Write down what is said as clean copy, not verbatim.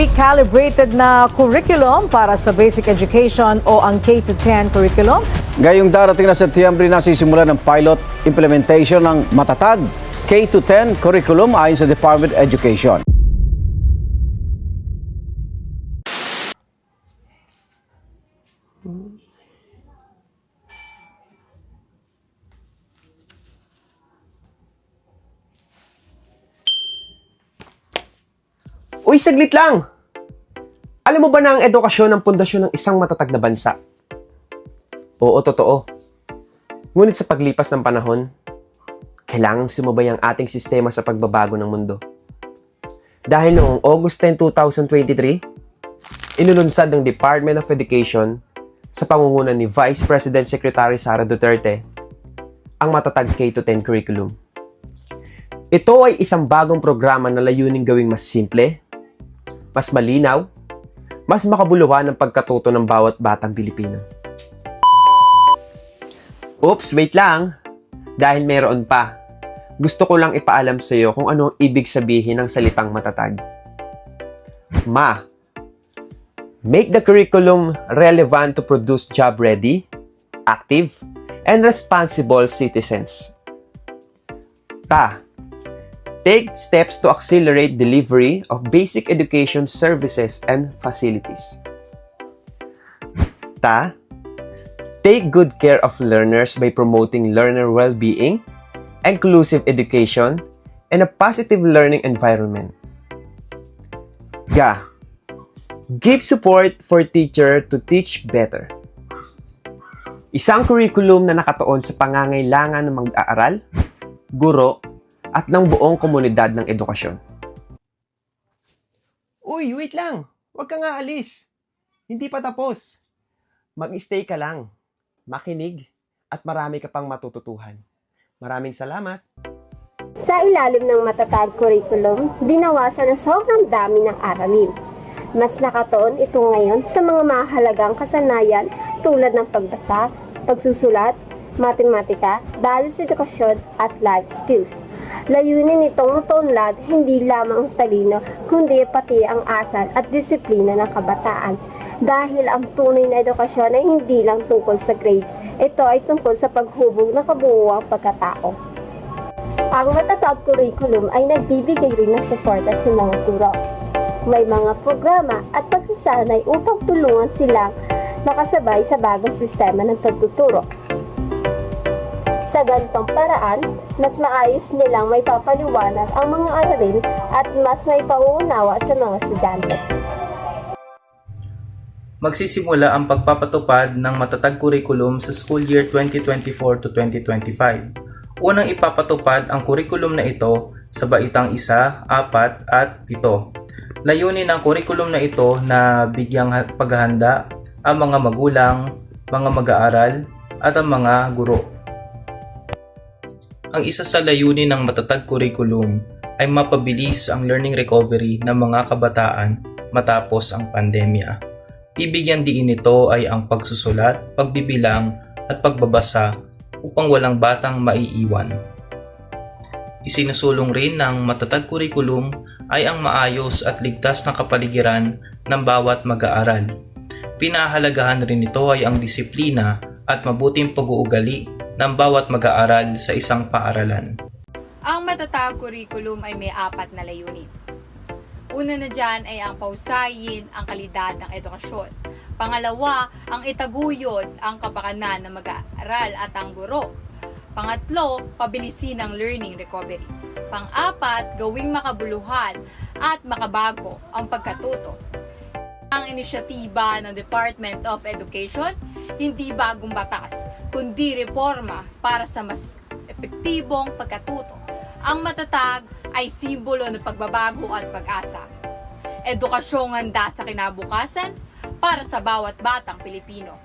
recalibrated na curriculum para sa basic education o ang K-10 curriculum. Ngayong darating na Setyembre na sisimulan ng pilot implementation ng matatag K-10 curriculum ayon sa Department of Education. Uy, saglit lang! Alam mo ba na ang edukasyon ang pundasyon ng isang matatag na bansa? Oo, totoo. Ngunit sa paglipas ng panahon, kailangang sumabay ang ating sistema sa pagbabago ng mundo. Dahil noong August 10, 2023, inulunsad ng Department of Education sa pangunguna ni Vice President Secretary Sara Duterte ang matatag K-10 curriculum. Ito ay isang bagong programa na layuning gawing mas simple, mas malinaw, mas makabuluhan ang pagkatuto ng bawat batang Pilipino. Oops, wait lang! Dahil meron pa. Gusto ko lang ipaalam sa iyo kung ano ang ibig sabihin ng salitang matatag. Make the curriculum relevant to produce job-ready, active, and responsible citizens. Take steps to accelerate delivery of basic education services and facilities. Take good care of learners by promoting learner well-being, inclusive education, and a positive learning environment. Give support for teacher to teach better. Isang curriculum na nakatuon sa pangangailangan ng mag-aaral, guro, at ng buong komunidad ng edukasyon. Uy, wait lang! Huwag kang aalis! Hindi pa tapos. Mag-stay ka lang, makinig, at marami ka pang matututuhan. Maraming salamat! Sa ilalim ng matatag curriculum, binawasan ang sobrang dami ng aralin. Mas nakatuon ito ngayon sa mga mahalagang kasanayan tulad ng pagbasa, pagsusulat, matematika, values edukasyon, at life skills. Layunin nitong matunlad hindi lamang ang talino, kundi pati ang asal at disiplina ng kabataan. Dahil ang tunay na edukasyon ay hindi lang tungkol sa grades, ito ay tungkol sa paghubog ng kabuuang pagkatao. Ang matatag curriculum ay nagbibigay rin ng suporta sa mga guro. May mga programa at pagsasanay upang tulungan silang makasabay sa bagong sistema ng pagtuturo. Sa ganitong paraan, mas maayos nilang may papaliwanag ang mga aralin at mas may pauunawa sa mga estudyante. Magsisimula ang pagpapatupad ng matatag curriculum sa school year 2024 to 2025. Unang ipapatupad ang curriculum na ito sa baitang 1, 4 at 7. Layunin ng curriculum na ito na bigyang paghahanda ang mga magulang, mga mag-aaral at ang mga guro. Ang isa sa layunin ng matatag curriculum ay mapabilis ang learning recovery ng mga kabataan matapos ang pandemya. Bibigyan diin nito ay ang pagsusulat, pagbibilang at pagbabasa upang walang batang maiiwan. Isinusulong rin ng matatag curriculum ay ang maayos at ligtas na kapaligiran ng bawat mag-aaral. Pinahalagahan rin nito ay ang disiplina at mabuting pag-uugali ng bawat mag-aaral sa isang paaralan. Ang matatag curriculum ay may 4 na layunin. Una na dyan ay ang pausayin ang kalidad ng edukasyon. Pangalawa, ang itaguyod ang kapakanan ng mag-aaral at ang guro. Pangatlo, pabilisin ang learning recovery. Pang-apat, gawing makabuluhan at makabago ang pagkatuto. Ang inisyatiba ng Department of Education, hindi bagong batas, kundi reforma para sa mas epektibong pagkatuto. Ang matatag ay simbolo ng pagbabago at pag-asa. Edukasyong handa sa kinabukasan para sa bawat batang Pilipino.